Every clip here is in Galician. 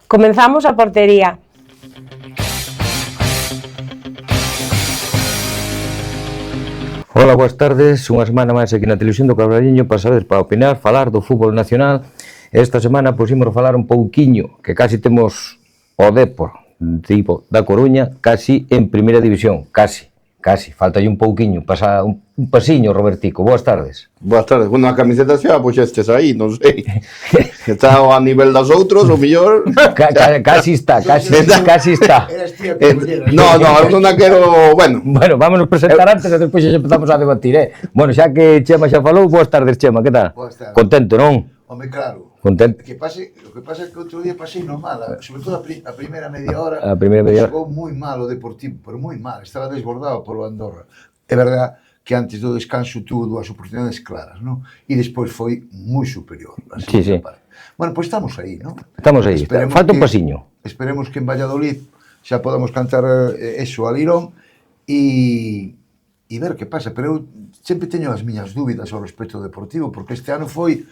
Comenzamos a portería. Hola, boas tardes, unha semana máis aquí na televisión do Cabraliño para saber, para opinar, falar do fútbol nacional. Esta semana pusimos a falar un pouquiño, que casi temos o Dépor, tipo da Coruña, casi en primeira división, casi, faltalle un pouquiño, pasa un pasiño, Robertico. Boas tardes. Boas tardes. Bueno, a camiseta xa puxestes aí, non sei. Está a nivel das outros, o mellor. Casi está. No, eu non a quero, bueno. Bueno, vámonos presentar antes e despois xa empezamos a debatir, Bueno, xa que Chema xa falou, boas tardes, Chema, que tal? Boas tardes. Contento, non? Home, claro. Contento. O que pasa é que outro día pasei no mal, sobre todo a primeira media hora. A primeira media hora. Xogou moi mal o Deportivo, pero moi mal, estaba desbordado polo Andorra. É verdade que antes do descanso tuvo dúas oportunidades claras, non? E despois foi moi superior. Sí. Parte. Bueno, pois estamos aí, non? Estamos aí, falta un pasiño. Esperemos que en Valladolid xa podamos cantar eso al Lirón e ver que pasa, pero eu sempre teño as miñas dúbidas ao respecto do Deportivo, porque este ano foi...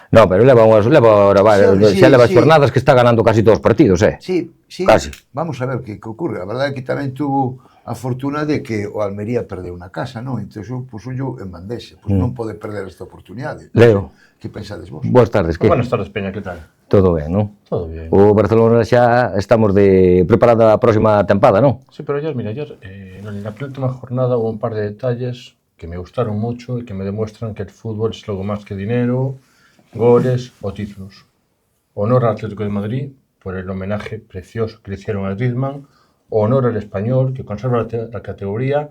No, pero leva xornadas que está ganando casi todos os partidos, Sí, casi. Vamos a ver que ocurre. A verdade é que tamén tuvo a fortuna de que o Almería perdeu na casa, non? Entón, puxo en bandexa. Pois non pode perder esta oportunidade. Leo. Que pensades vos? Boas tardes, que? Buenas tardes, Peña, que tal? Todo ben, non? Todo bien. O Barcelona xa estamos preparada a próxima tempada, non? Sí, pero ayer, en la penúltima jornada hubo un par de detalles que me gustaron mucho y que me demuestran que el fútbol es algo más que dinero, goles o títulos. Honor al Atlético de Madrid por el homenaje precioso que le hicieron a Griezmann, honor al Español que conserva la categoría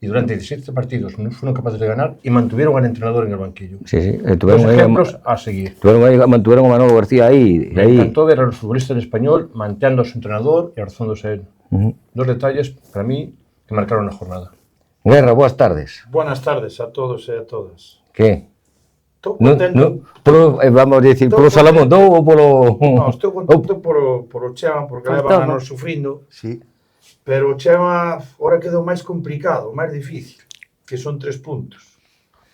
y durante 17 partidos no fueron capaces de ganar y mantuvieron al entrenador en el banquillo. Sí. Dos ejemplos a seguir. Mantuvieron a Manolo García aí. Me encantó ver a los futbolistas del Español manteando a su entrenador y arzándose a él. Dos detalles para mí que marcaron la jornada. Guerra, boas tardes. Buenas tardes a todos e a todas. Que? Estou contento. Vamos a decir, polo Salamondo ou polo... No, estou contento polo Chema, porque levan anos sufrindo. Sí. Pero o Chema ahora quedou máis complicado, máis difícil, que son 3 puntos.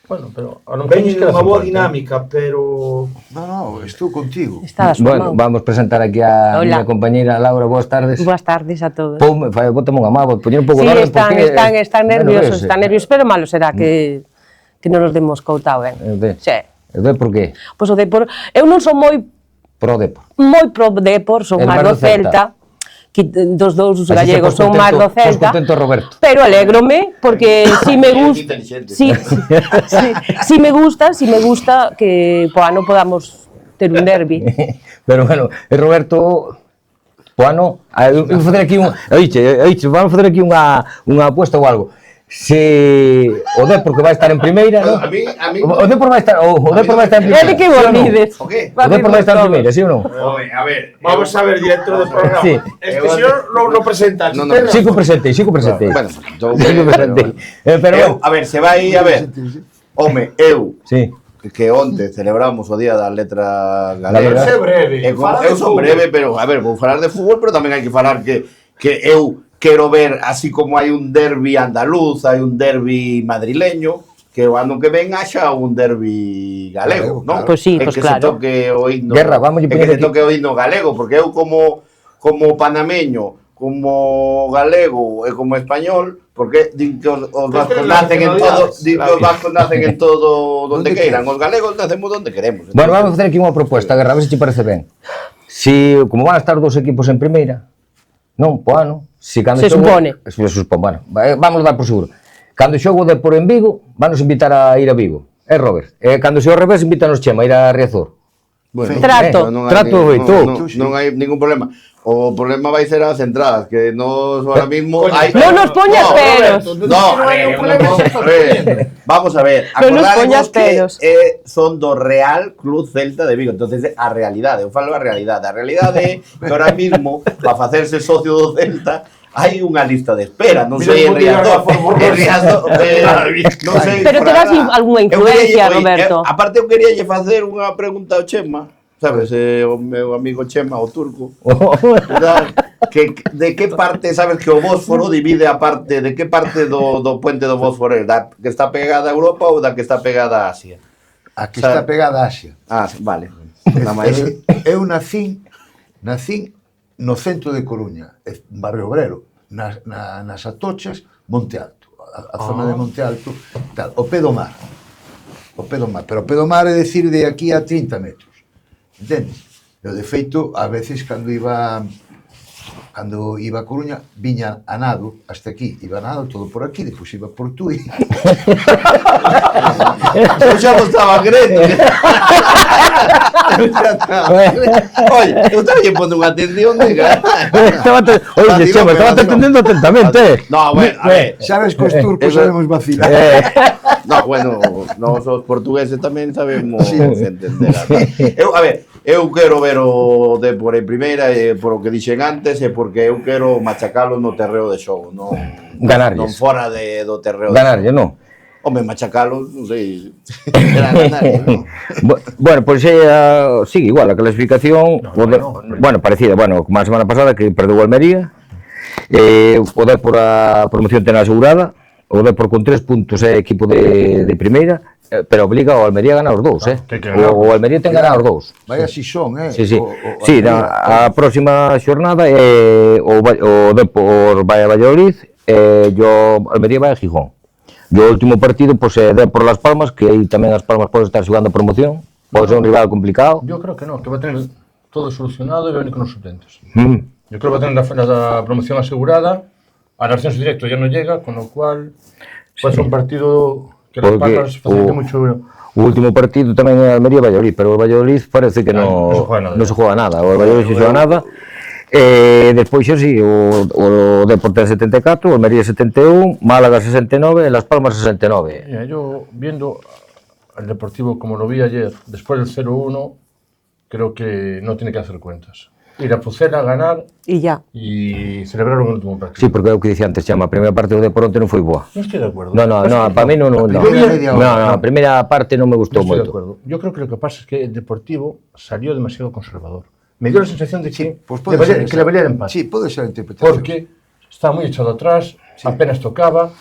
Bueno, pero a lo mejor veñen unha boa dinámica, pero... No, estou contigo. Bueno, vamos presentar aquí a miña compañeira Laura, boas tardes. Boas tardes a todos. Bótame unha má, poñer un pouco de orden, porque... están nerviosos, pero malo será que non nos demos coutao ben. Sí. O Dépor que? Pois o Dépor, eu non son moi pro Dépor, son máis do Celta, que dos dous gallegos son máis do Celta, pero alégrome, porque si me gusta, si me gusta que po ano podamos ter un derbi. Pero bueno, Roberto, po ano, vamos facer aquí vamos facer aquí unha apuesta ou algo. Se o Dépor que vai estar en primeira, non? O Dépor vai estar en primeira. É de que vos dides. O Dépor vai estar en primeira, sí ou non? A ver, vamos a ver, director do programa. Sí. Es que se non presentas. Sí que presentei. Bueno, pero a ver, se vai a ver. Home, eu. Sí. Que onte celebramos o día da letra galega. É breve. Eu son breve, pero a ver, vou falar de fútbol, pero tamén hai que falar que eu quero ver, así como hai un derbi andaluz, hai un derbi madrileño, que o ano que ven haxa un derbi galego, non? Pois sí, pois claro. Que se toque o himno, Guerra, vamos que se toque o himno galego, porque eu como panameño, como galego e como español, porque din que os vascos nacen en todo, donde queiran, os galegos nacemos donde queremos. Bueno, vamos a facer aquí unha proposta, Guerra, a ver se te parece ben. Si, como van a estar dos equipos en primeira, non, po ano, se supone. Bueno, vamos dar por seguro. Cando xogo de por en Vigo, vanos invitar a ir a Vigo. Robert. Cando xo ao revés, invítanos Chema a ir a Riazor. Bueno, trato. Non hai ningún problema. O problema vai ser as entradas, que nos ahora mismo hai... Non nos poñas peros. Vamos a ver. Acordademos que son do Real Club Celta de Vigo. Entonces, a realidade, eu falo a realidade. A realidade é que ahora mismo, para facerse socio do Celta, hai unha lista de espera, non sei en Riazor, non sei... Pero terás algunha influencia, Roberto. Aparte, eu quería facer unha pregunta ao Chema, sabes, o meu amigo Chema, o turco, de que parte, sabes que o Bósforo divide a parte, de que parte do puente do Bósforo é, da que está pegada a Europa ou da que está pegada a Asia? A que está pegada a Asia. Ah, vale. Eu nacín no centro de Coruña, barrio obrero, nas Atochas, Monte Alto, a zona de Monte Alto, tal, o pé do mar, pero o pé do mar é decir de aquí a 30 metros, entendes? Eu, de feito, a veces cando iba a Coruña, viña a nado hasta aquí, iba a nado todo por aquí, depois iba por Tui. Eu xa non estaba grande. Oye, eu estaba lle pondo unha atención, nega. Oye, Chema, estaba atendendo atentamente. No, bueno, a ver. Sabes que os turcos sabemos vacilar. No, bueno, nós os portugueses tamén sabemos entender. Eu quero ver o Depor en primeira por o que dixen antes e porque eu quero machacalo no terreo de xogo, non fora do terreo. Ganarlle, non? Home, machacalo, non sei, era ganarlle, non? Bueno, pois sigue igual a clasificación, bueno, parecida, bueno, como a semana pasada que perdeu o Almería, o Depor a promoción ten asegurada, o Depor con 3 puntos é equipo de primeira, pero obliga ao Almería a ganar os dous, o Almería ten que ganar os dous. Vai así son, Sí, a próxima xornada o Depor vai a Valladolid e o Almería vai a Gijón. E o último partido pois é Depor Las Palmas, que aí tamén Las Palmas pode estar xogando a promoción, pode ser un rival complicado. Yo creo que no, que va a tener todo solucionado e va a venir con los suplentes. Yo creo que va a tener la promoción asegurada, al ascenso directo ya no llega, con lo cual puede ser un partido que Las Palmas facilite mucho. O último partido tamén é Almería-Valladolid, pero o Valladolid parece que non se juega nada. O Valladolid non se juega nada. Despois xa sí, o Depor ten 74, o Almería 71, Málaga 69 e Las Palmas 69. Mira, yo viendo al Deportivo como lo vi ayer, después del 0-1, creo que no tiene que hacer cuentas. Ir a Pucela, ganar y celebrar un último partido. Sí, porque é o que dicía antes, Chama, a primeira parte do Depor onte non foi boa. No estoy de acuerdo. No, para mí non. A primeira parte non me gustou moito. Yo creo que lo que pasa es que el Deportivo salió demasiado conservador. Me dio la sensación de que le valía el empate. Sí, puede ser interpretación. Porque estaba muy echado atrás, apenas tocaba,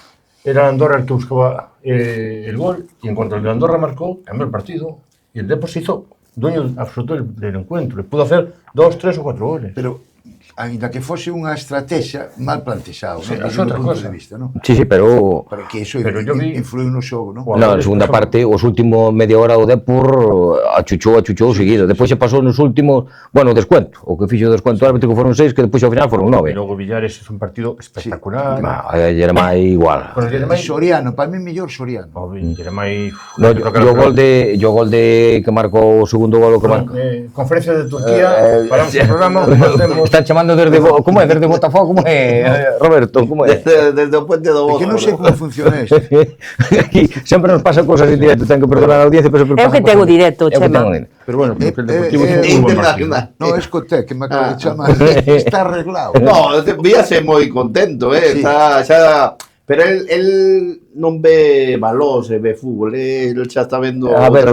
era Andorra el que buscaba el gol, y en cuanto el de Andorra marcó, cambió el partido, y el Depor se hizo dueño absoluto del encuentro, y pudo hacer 2, 3 o 4 goles. Pero, ainda que fose unha estrategia mal plantexado, sí, ¿no? Desde o punto de vista, ¿no? Sí, pero... Para que iso influiu no xogo, ¿no? Na segunda parte, os últimos media hora o Depor achuchou seguido. Depois se pasou nos últimos, bueno, o descuento. O que fixo o descuento árbitro que foron 6, que depois ao final foron 9. E logo Villares é un partido espectacular. Jeremai igual. Soriano, para mí mellor Soriano. Jeremai... O gol de que marcou o segundo gol que marcou. Conferencia de Turquía, paramos o programa, están chamando desde, como é, desde Botafogo, como é, Roberto, como é? Desde o puente do Bozo. Que non sei como funciona isto. Aquí sempre nos pasa cosas en directo, ten que perdonar a audiencia, pero eu que tengo directo, Chema. Pero bueno, porque el Deportivo é un buen partido. No, es Coté, que me acaba de chamar, está arreglado. No, víase moi contento, xa... Pero él non ve balón, se ve fútbol, él xa está vendo... A ver,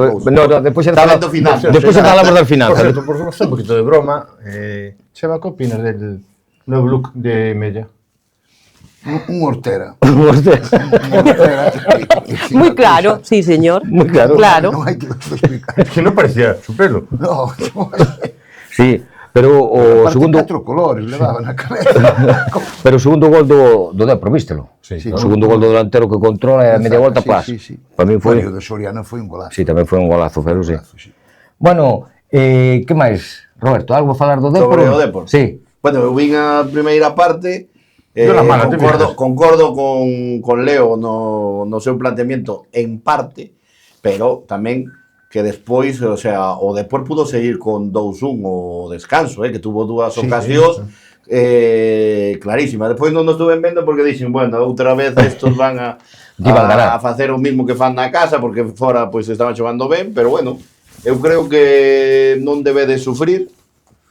despois está vendo final. Despois falamos del final. Por cierto, por un poquito de broma, Chema, ¿qué opinas del nuevo look de Mella? Un hortera. Muy claro, sí, señor. Muy claro. Non hai que explicar. Es que no parecía su pelo. No, sí. Pero o segundo 4 colores levaba na cabeza. Pero o segundo gol do Depor, vístelo? Sí. O segundo gol do delantero que controla e a media volta plas. Sí. Para min foi o de Soriano foi un golazo. Sí, tamén foi un golazo, pero sí. Bueno, que máis? Roberto, algo a falar do Depor? Sobre o Depor? Sí. Bueno, eu vin a primeira parte, concordo con Leo no seu planteamiento en parte, pero tamén que despois, o sea, o Depor pudo seguir con 2-1 o descanso, que tuvo dúas ocasións clarísimas. Despois non nos estuven vendo porque dixen, bueno, outra vez estos van a facer o mismo que fan na casa, porque fora pois estaban xogando ben, pero bueno, eu creo que non debe de sufrir,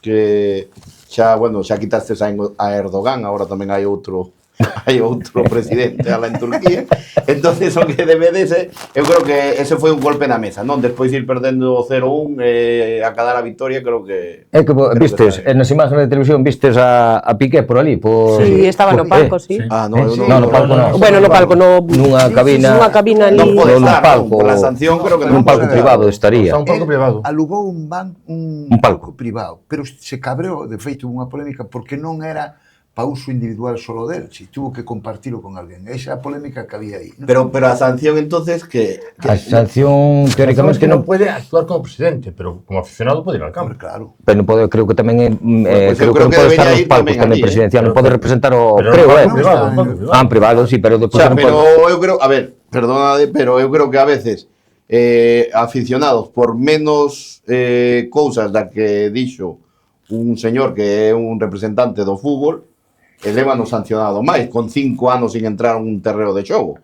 que xa, bueno, xa quitastes a Erdogan, agora tamén hai outro hai outro presidente ala en Turquía. Entonces, o que debe dese, eu creo que ese foi un golpe na mesa, non? Despois ir perdendo 0-1 a cadar a victoria, creo que... É que vistes, nas imagens de televisión, vistes a Piqué por ali, por... Sí, estaba no palco, sí. Ah, no, no palco non. Bueno, no palco, no... Nunha cabina... Nunha cabina ali... Non pode no estar, palco, por la sanción, creo que non nun palco privado estaría. Está un palco privado. Alugou un palco privado, pero se cabreou, de feito, unha polémica, porque non era para uso individual solo del, si tuvo que compartilo con alguén. Esa polémica que había aí, ¿no? Pero a sanción entonces que A sanción, teóricamente, non non... puede actuar como presidente, pero como aficionado pode ir al campo. Hombre, claro. Pero non pode, creo que tamén pues creo que non que pode estar debería nos ir palcos tamén tamén allí, presidencial, non pode representar o... Pero Creo, en privado, en palco privado. En privado, sí, pero o depois sea, non pero pode... eu creo, a ver, perdónade, pero eu creo que a veces aficionados por menos cousas da que dixo un señor que é un representante do fútbol, elévanos sancionado máis, con 5 anos sin entrar un terreo de xogo.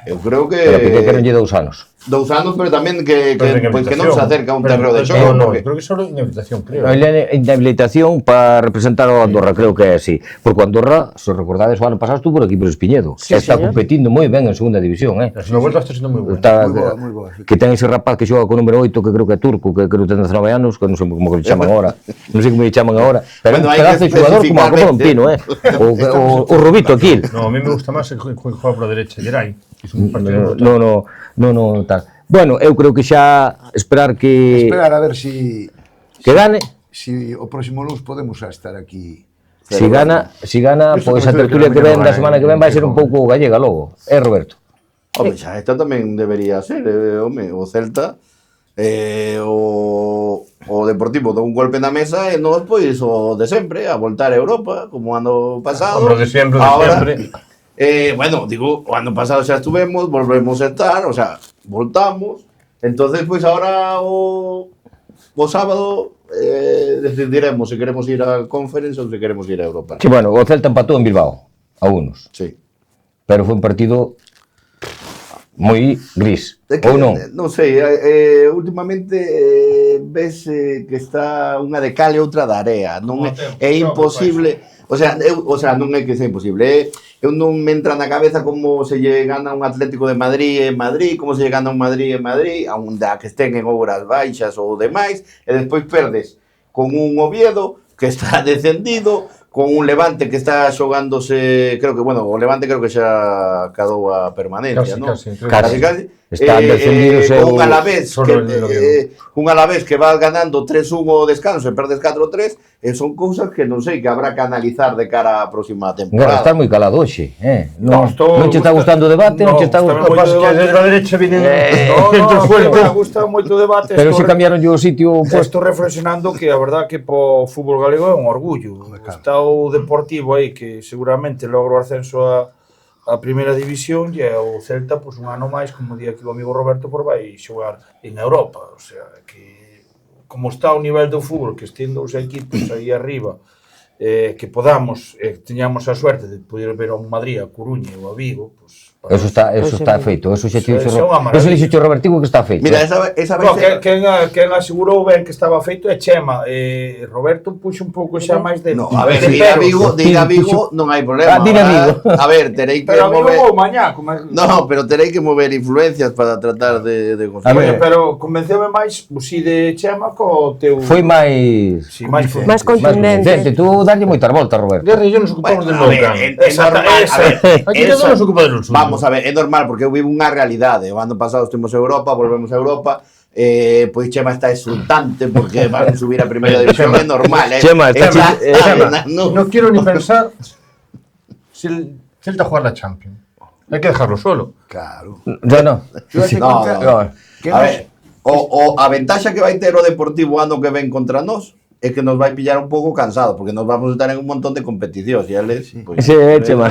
Eu creo que... Pero Piqué que non lle 2 anos. 2 anos, pero tamén que non se acerca a un terreo de Pero xogo. no, porque- creo que solo inhabilitación, creo. A inhabilitación para representar ao Andorra, creo que é así. Porque o Andorra, se recordades, o ano pasado estuvo por aquí por Espiñedo. Sí, Está señor. competindo moi ben en segunda división, La segunda vuelta está siendo muy buena. Está, Moi boa, sí. que ten ese rapaz que xoga con número 8, que creo que é turco, que creo que ten 19 anos, que non sei como que le chaman agora. Non sei como le chaman agora. Pero Bueno, un hai pedazo que de xogador como a especificar, Copa Pino, o Rubito Aquil. No, a mí me gusta más el que juega por la derecha, Geray. Es un partido brutal. No, tal. Bueno, eu creo que xa esperar que Esperar a ver si gane. si o próximo lunes podemos xa estar aquí. Si gana, pois a tertulia que ven da semana que ven vai ser un pouco gallega logo. Roberto. Home, xa, esta tamén debería ser, home, o Celta, o Deportivo dá un golpe na mesa e nós, pois, o de sempre, a voltar a Europa, como ano pasado. Hombre, de sempre, de Ahora, sempre. Bueno, digo, o ano pasado xa estuvemos, volvemos a estar, o sea, voltamos, entonces, pois, ahora o sábado decidiremos se queremos ir a Conference ou se queremos ir a Europa. Sí, bueno, o Celta empatou en Bilbao, a unos. Sí. Pero foi un partido moi gris, É que, ou non? Non sei, últimamente ves que está unha de cal e outra de area, non é imposible, o sea, non é que sea imposible, eu non me entra na cabeza como se lle gana un Atlético de Madrid en Madrid, como se lle gana un Madrid en Madrid, aonde que estén en obras baixas ou demais, e despois perdes con un Oviedo que está descendido, con un Levante que está xogándose, creo que, bueno, o Levante creo que xa cadou a permanencia, non? Casi. Están descendidos con un Alavés un Alavés que va ganando 3-1 o descanso e perdes 4-3, son cousas que non sei, que habrá que analizar de cara á próxima Agora temporada. estás moi calado hoxe, No, non te está gustando o debate, non te está está gustando... moi Pasa que debate. desde la derecha vienen No, me gusta moito o debate. Pero se cambiaron o sitio Estou reflexionando que a verdad que po fútbol galego é un orgullo. Está o Deportivo aí que seguramente logra o ascenso a primeira división e o Celta pois un ano máis, como di aquí o amigo Roberto, por vai xogar en Europa, o sea, que como está o nivel do fútbol, que estén dous equipos aí arriba, que podamos, teñamos a suerte de poder ver a un Madrid, a Coruña ou a Vigo, pois Eso está feito, eso xa te Eso é unha maravilla. Eso dixo o Robertigo que está feito. Mira, esa vai No, ser... quen asegurou ben que estaba feito é Chema. Roberto puxo un pouco xa máis de... No, a ver, de diga Vigo, non hai problema. Diga Vigo. A ver, terei que Pero a Vigo mover... vou mañá. Como... No, pero terei que mover influencias para tratar de A conseguir. ver. Pero convenceume máis o si de Chema co teu... Foi máis... Si, máis Máis contundente. Tú darlle moitas voltas, Roberto. Guerra y yo nos ocupamos del A ver, Noucan. é normal, a ver, Aquí cada uno se ocupa de lo suyo. vamos a ver, é normal porque eu vivo unha realidade. O ano pasado estivemos a Europa, volvemos a Europa, pois Chema está exultante porque van a subir a primeira división, é normal, Chema, está Chema, no quiero ni pensar si el Celta juega la Champions. Hay que dejarlo solo. Claro. Yo no. A ver, a ventaxa que vai ter o Deportivo ano que ven contra nós é que nos vai pillar un pouco cansados, porque nos vamos a estar en un montón de competicións e eles... Pues, Sí, Chema,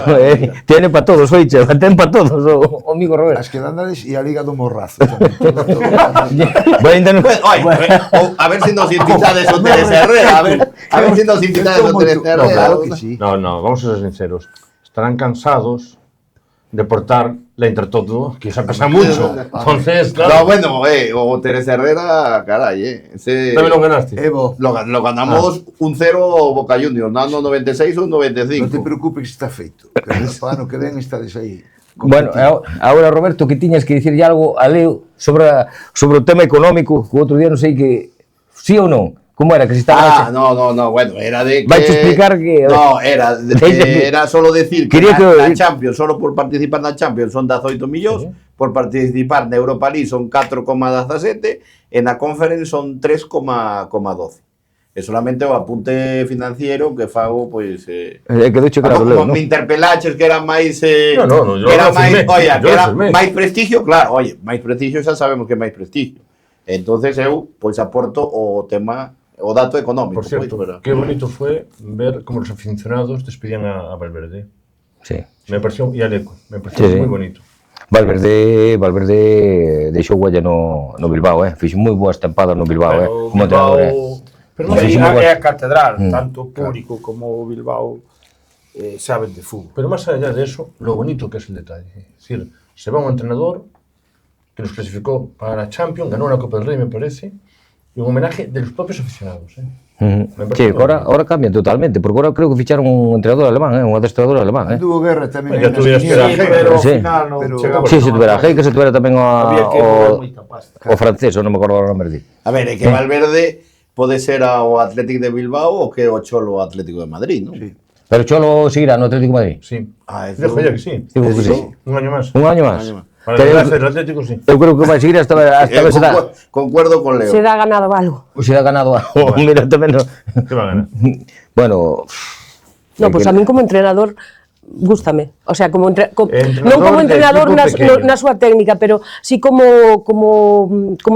tiene para todos, foi Chema, ten para todos o amigo Roberto. As quedandades e a Liga do Morrazo tamén. Todo. Ainda non... a ver se nos invitades o Teresa Herrera, a ver se nos invitades o Teresa Herrera. Claro que sí. No, vamos a ser sinceros. Estarán cansados de portar entre todo, que se pasa mucho. Entonces, claro. No, bueno, o Teresa Herrera, caray, ese... También lo ganaste. Evo, Lo ganamos 1-0 Boca Juniors, no 96 ou 95. non te preocupes que está feito. Que para ano que ven estades aí. Bueno, agora, Roberto, que tiñas que dicirlle algo a Leo sobre o tema económico, que o outro día non sei que... Sí ou non? Como era? Que se estaba... No, bueno, era de que... Vai te explicar que... No, era solo decir que Quería na Champions, solo por participar na Champions son 18 millóns, por participar na Europa League son 4,17 e na Conference son 3,12. E solamente o apunte financiero que fago, pois... quedouche claro, Leo, me interpelaches que era máis... No, que era máis... Oye, que era máis prestigio, claro, oye, máis prestigio xa sabemos que é máis prestigio. Entonces eu, pois, aporto o tema... O dato económico. Por cierto, qué bonito fue ver cómo los aficionados despedían a Valverde. Sí. Me pareció, y a Leco, me pareció muy bonito. Valverde deixou huella no Bilbao, fixo moi boa estampada no Bilbao, como entrenador. Pero é a catedral, tanto o público como o Bilbao saben de fútbol. Pero más allá de eso, lo bonito que es el detalle. Es decir, se va un entrenador que nos clasificó para la Champions, ganó la Copa del Rey, me parece, y un homenaje de los propios aficionados. Sí, ahora cambian totalmente, porque ahora creo que ficharon un entrenador alemán, un adestrador alemán. Tuvo guerra tamén. Ya tuvieras que dar pero ao Sí. final non chegamos. Sí, se tuvera Gei, que se tuvera tamén Había que mover moita pasta. o francés, non me acordo o nome. A ver, é que Valverde pode ser o Atlético de Bilbao ou que o Cholo Atlético de Madrid, non? Sí. Pero Cholo seguirá no Atlético de Madrid. Sí. Eso... Dejo ya que sí. Digo que sí. Un año más. Un año máis. Para llegar al Atlético, sí. Eu creo que vai seguir hasta vez se dá. Concuerdo con Leo. Se dá ganado algo. O se dá ganado algo. Mira, tamén no. ¿Qué va a ganar? Bueno... No, pues a min como entrenador gústame. O sea, como Entrenador non como de entrenador equipo pequeño. na súa técnica, pero sí como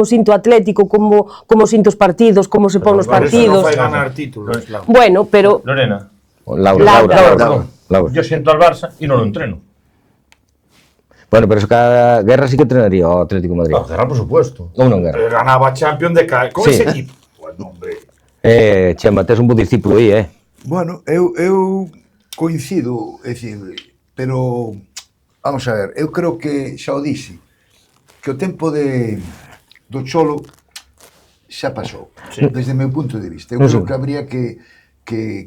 sinto Atlético, como sinto os partidos, como se pon os Por eso non partidos. fai ganar títulos, claro. Bueno, pero Lorena. Laura. Yo siento al Barça y no lo entreno. Bueno, pero eso cada guerra sí que entrenaría o Atlético de Madrid. No, cerrar por supuesto. Ou non guerra. Ganaba Champions de con Sí. ese equipo. Bueno, hombre. Chema, tes un bo discípulo aí, Bueno, eu coincido, é dicir, pero vamos a ver, eu creo que xa o dixi, que o tempo do Cholo xa pasou, desde o meu punto de vista. Eu creo que habría que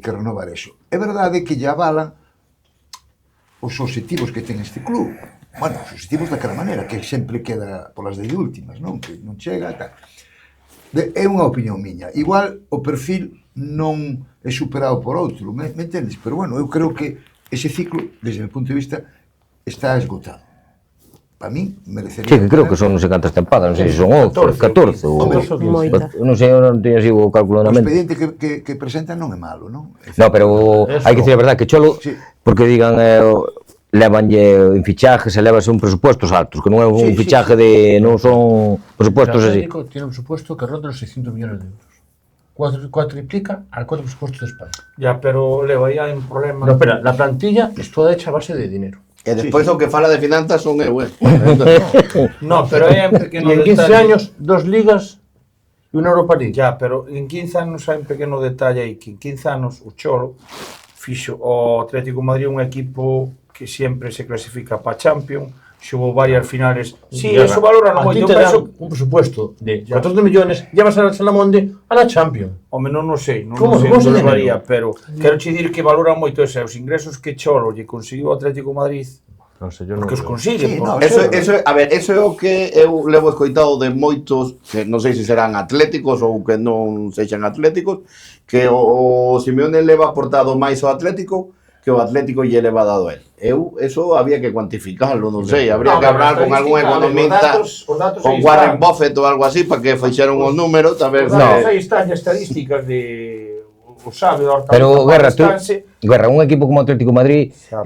renovar eso. É verdade que lle avalan os obxectivos que ten este club. Bueno, os obxectivos daquela maneira, que sempre queda polas de últimas, non? Que non chega, tal. É unha opinión miña. Igual o perfil non é superado por outro, me entendes? Pero bueno, eu creo que ese ciclo, desde o meu punto de vista, está esgotado. Para min, merecería... Sí, que creo que son non sei cantas tempadas, non sei se son 11, 14 ou... moita. Non sei, eu non teño así o cálculo na O mente. expediente que presentan non é malo, non? No, pero hai que dicir a verdade que Cholo, Sí. porque digan, levanlle en fichajes e levase un presupuestos altos, que non é un fichaje de... non son presupuestos así. El Atlético tiene un presupuesto que ronda los 600 millones de euros. Cuatriplica al cuatro presupuestos de España. Ya, pero Leo, aí hai un problema. No, espera, la plantilla es toda hecha a base de dinero. E despois o que fala de finanzas son eu, No, pero hai un pequeno Y en 15 detalle. años, 2 ligas y una Europa League. Ya, pero en 15 anos hai un pequeno detalle aí, que en 15 anos o Cholo fixo o Atlético de Madrid un equipo que sempre se clasifica para Champions, xogou varias finales. Sí, Ya, eso valora a no ti moito, te dan penso. un presupuesto de 14 millones, llevas a la Salamonde a la Champions. Home, non sei, non Como? sei Como onde se levaría, dinero? pero quero che dir que valora moito ese, os ingresos que Cholo lle conseguiu ao Atlético de Madrid, No sé, yo no. que os consigue. Sí, por no, Cholo. Eso é o que eu levo escoitado de moitos, que non sei se serán atléticos ou que non sexan atléticos, que o Simeone leva aportado máis ao Atlético que o Atlético lle leva dado a él. Eso había que cuantificarlo, non sei, habría que hablar con algún economista, con Warren Buffett ou algo así, para que fixeran os números, tal vez... Aí están as estadísticas de o sabe do Hortaleza. Pero, Guerra, tú, Estanse, Guerra, un equipo como Atlético de Madrid, Xa,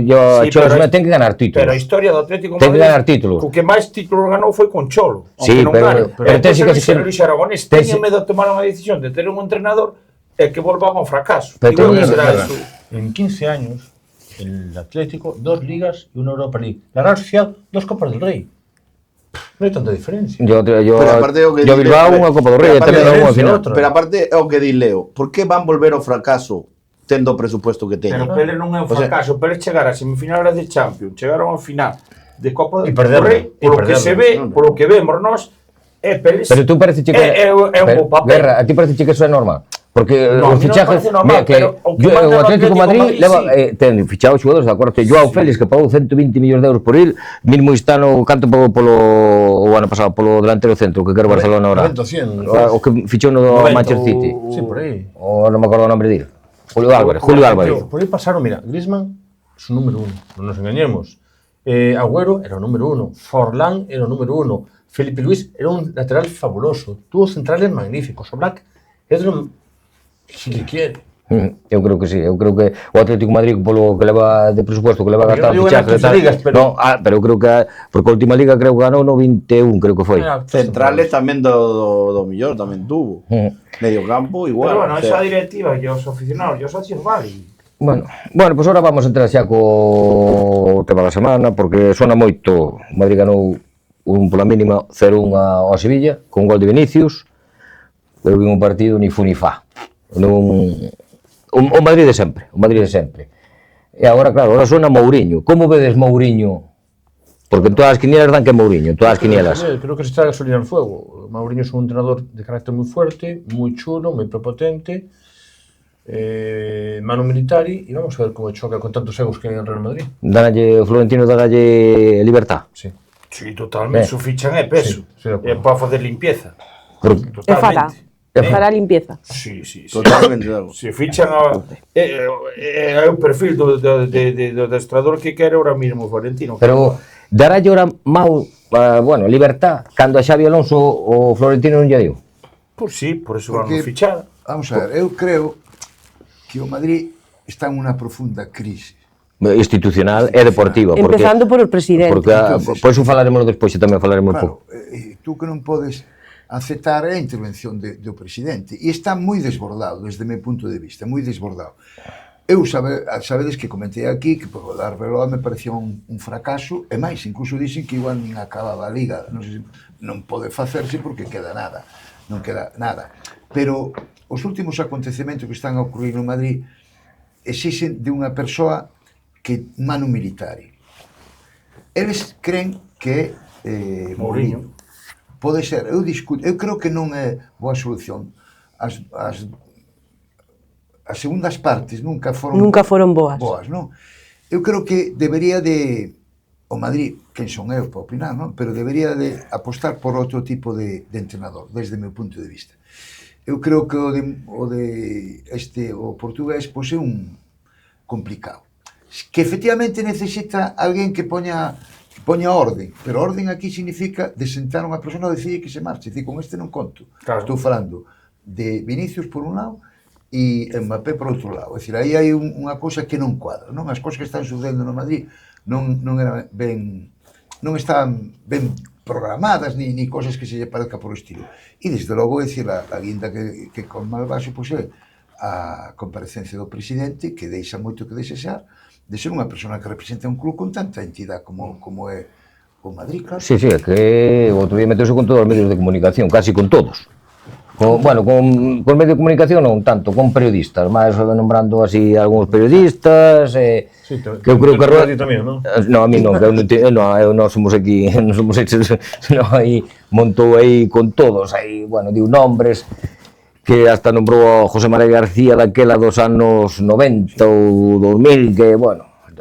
yo Sí, Cholo pero- ten que ganar títulos. Pero a historia do Atlético de Ten que Madrid, ganar títulos. o que máis títulos ganou foi con Cholo. Sí, aunque non pero- gane. pero Entón, ten que ser- Luis Aragonés ten teña que- medo de tomar unha decisión de ter un entrenador e que volva ao fracaso. Pero Igual ten- que será Guerra, eso. En 15 años, el Atlético, 2 ligas y una Europa League. La Real Sociedad, 2 Copas del Rey. No hay tanta diferencia. Yo Pero aparte o que Bilbao dile- unha Copa do Rei, e pero aparte- tamén unha diferencia, final. outra. Pero aparte é o que di Leo, por que van volver ao fracaso tendo o presupuesto que Pero teñen? Pele non é un O sea- fracaso, Pele chegar a semifinales de Champions, chegaron ao final, de Copa E do perderlo, Rei, e polo que perderlo. se ve, polo que vemos nós, Pero tú parece que é un bo papel. Guerra, a ti parece que eso é normal. Porque No, a os mí non me fichajes, parece normal, mira que pero o que manda o no Atlético de Madrid Madrid, leva sí. ten fichado xogadores, de acordo, Joao Félix que pagou 120 millóns de euros por ir, mismo está no canto polo o ano pasado polo delantero centro que quero Barcelona ahora. 90, 100. O que fichou no 90, Manchester City. Sí, por aí. O non me acordo o nombre de ir. Julio Álvarez. Por aí pasaron, mira, Griezmann é o número 1, non nos engañemos. Agüero era o número 1, Forlán era o número 1, Felipe Luis era un lateral fabuloso, tuvo centrales magníficos, o Black é si que quiere. Eu creo que sí, eu creo que o Atlético de Madrid polo que leva de presupuesto que leva gastado fichaje pero pero eu creo que porque a última liga creo que ganou no 21, creo que foi. Centrales tamén do millón tamén tuvo. Medio campo igual. Pero bueno, esa directiva e os aficionados, e os socios vale. Bueno, pues ahora vamos a entrar xa co tema da semana porque sona moito. O Madrid ganou pola mínima 0-1 ao Sevilla con gol de Vinicius. Pero vin un partido ni fu ni fa. O Madrid de sempre, E agora, claro, ahora sona Mourinho. Como vedes Mourinho? Porque en todas as quinielas dan que é Mourinho, en todas as quinielas. Creo que se está gasolina al fuego. Mourinho es un entrenador de carácter muy fuerte, muy chulo, muy prepotente, mano militari, y vamos a ver cómo choca con tantos egos que hay en el Real Madrid. Danalle, Florentino danalle libertad. Sí. Sí, totalmente, su fichan é peso. Sí, É para facer limpieza. E fará limpieza. Sí. Totalmente. Se fichan é o perfil do adestrador que quere ahora mismo Florentino. Pero daralle ora mau, libertad, cando a Xavi Alonso o Florentino non lle diu. Por sí, por eso van a fichar. Vamos a ver, eu creo que o Madrid está en unha profunda crise. Institucional e deportiva. Empezando por o presidente. Porque, por iso falaremos despois e tamén falaremos un pouco. Tú que non podes aceptar a intervención do presidente e está moi desbordado desde o meu punto de vista, moi desbordado. Eu sabedes que comentei aquí que por dar Arbeloa me parecía un fracaso e máis, incluso dixen que igual nin acababa a liga, non pode facerse porque non queda nada. Pero os últimos acontecementos que están a ocurrir no Madrid exixen de unha persoa que mano militari. Eles creen que Mourinho pode ser, eu creo que non é boa solución. As segundas partes nunca foron boas, non? Eu creo que debería de o Madrid, quen son eu para opinar, non? Pero debería de apostar por outro tipo de entrenador, desde o meu punto de vista. Eu creo que o portugués pois é un complicado. Que efectivamente necesita alguén que poña orden, pero orden aquí significa de sentar unha persona e decidir que se marche, dicir, con este non conto. Claro. Estou falando de Vinicius por un lado e Mbappé por outro lado. É dicir, aí hai unha cousa que non cuadra, non? As cousas que están sucedendo no Madrid non estaban ben programadas, ni cousas que se lle parezca por o estilo. E, desde logo, é dicir, a guinda que con mal baixo, pois é a comparecencia do presidente, que deixa moito que desexar, de ser unha persona que representa un club con tanta entidade como é o Madrid, claro. Sí, é que o outro día meteuse con todos os medios de comunicación, casi con todos. Con medios de comunicación non tanto, con periodistas, máis nombrando así algúns periodistas, Sí, que eu creo que a ti tamén, non? No, a mí non, que eu non somos aquí, non somos hechos, senón aí montou aí con todos, aí, diu nombres, que hasta nombrou a José María García daquela dos anos 90 ou 2000, que,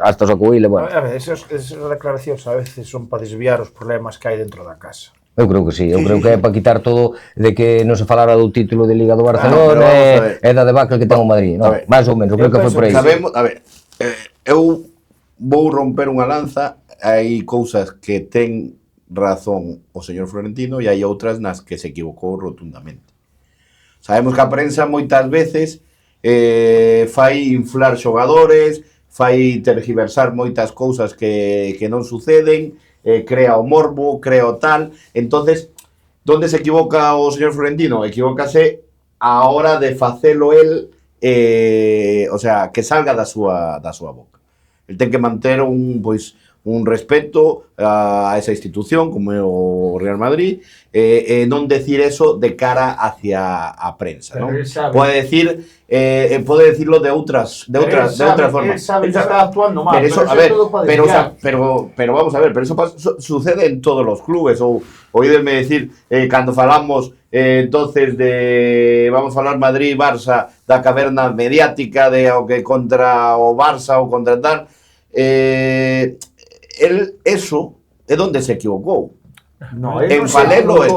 hasta sacou ile, A ver, esas declaracións a veces son para desviar os problemas que hai dentro da casa. Eu creo que sí, creo que é para quitar todo de que non se falara do título de Liga do Barcelona e da debacle que ten o Madrid, non? Máis ou menos, creo que foi por aí. Eu vou romper unha lanza, hai cousas que ten razón o señor Florentino e hai outras nas que se equivocou rotundamente. Sabemos que a prensa moitas veces fai inflar xogadores, fai tergiversar moitas cousas que non suceden, crea o morbo, crea o tal. Entonces, onde se equivoca o señor Florentino? Equivócase a hora de facelo el, o sea, que salga da súa boca. El ten que manter un respeto a esa institución como é o Real Madrid, non decir eso de cara hacia a prensa, non? Pode decirlo de outras formas. Él sabe que está actuando mal, pero eso, a ver, pero vamos a ver, pero eso sucede en todos los clubes, ou oídeme decir, cando falamos entonces de, vamos a falar Madrid-Barça, da caverna mediática de o que contra o Barça ou contra tal, eso é onde se equivocou. No, en falelo a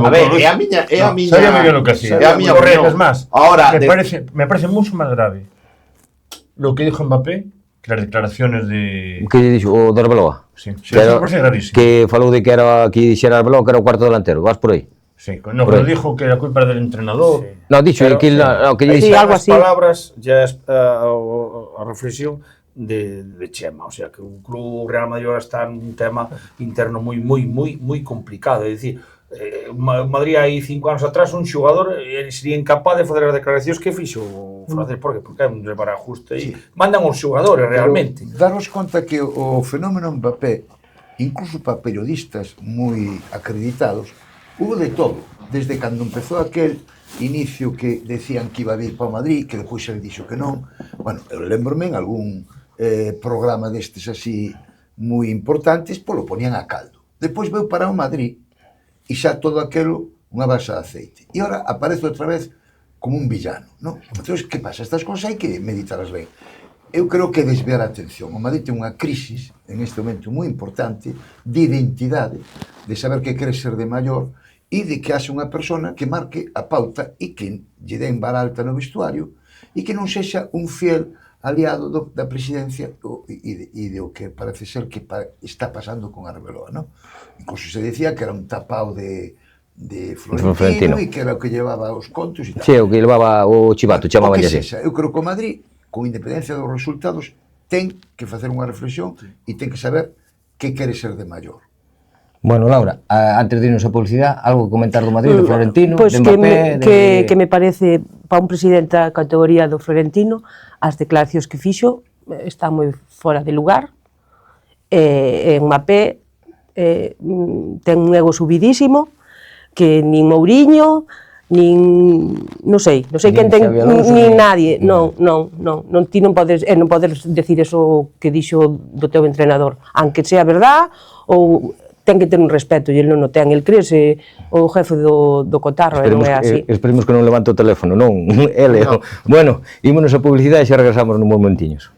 ver, é a miña sabía mellor o que hacía. É a miña opinión. Es más, ahora me parece mucho más grave lo que dijo Mbappé que las declaraciones de... Que dixo o de Arbeloa? Sí, eso me parece gravísimo. Que falou de que era que dixera Arbeloa que era o cuarto delantero, vas por aí? Sí, no, pero dijo que la culpa era del entrenador. Sí. No, dicho que sí, algo así. Palabras ya es a reflexión de Chema, o sea que un club Real Madrid ahora está en un tema interno muy complicado, es decir, Madrid hai 5 anos atrás un xogador sería incapaz de fazer as declaracións que fixo o francés, porque é un desbarajuste e mandan os xogadores realmente. Daros conta que o fenómeno Mbappé, incluso para periodistas moi acreditados, hubo de todo, desde cando empezou aquel inicio que decían que iba a vir para Madrid, que depois ele dixo que non. Bueno, eu lembro-me en algún programa destes así moi importantes, polo ponían a caldo. Depois veu para o Madrid e xa todo aquelo unha base de aceite. E agora aparece outra vez como un villano, non? Entón, que pasa? Estas cosas hai que meditarlas ben. Eu creo que desviar a atención. O Madrid ten unha crisis en este momento moi importante de identidade, de saber que quere ser de maior e de que haxe unha persona que marque a pauta e que lle den vara alta no vestuario e que non sexa un fiel aliado da presidencia e de o que parece ser que está pasando con Arbeloa, non? Incluso se decía que era un tapao de Florentino e que era o que llevaba os contos e tal. Sí, o que llevaba o chivato, chamaban así. Eu creo que o Madrid, con independencia dos resultados, ten que facer unha reflexión e ten que saber que quere ser de maior. Bueno, Laura, antes de irnos a publicidade, algo que comentar do Madrid, do Florentino, pues de Mbappé... Que me parece, para un presidente da categoría do Florentino, as declaracións que fixo están moi fora de lugar. Mbappé ten un ego subidísimo, que nin Mourinho, nin non sei quen ten, nin nadie, non, ti non podes decir eso que dixo do teu entrenador, aunque sea verdad, ou ten que ter un respeto, e ele non o ten, el crese o jefe do cotarro, e non é así. Esperemos que non levante o teléfono, non, ele. Bueno, ímonos a publicidade e xa regresamos nun momentiños.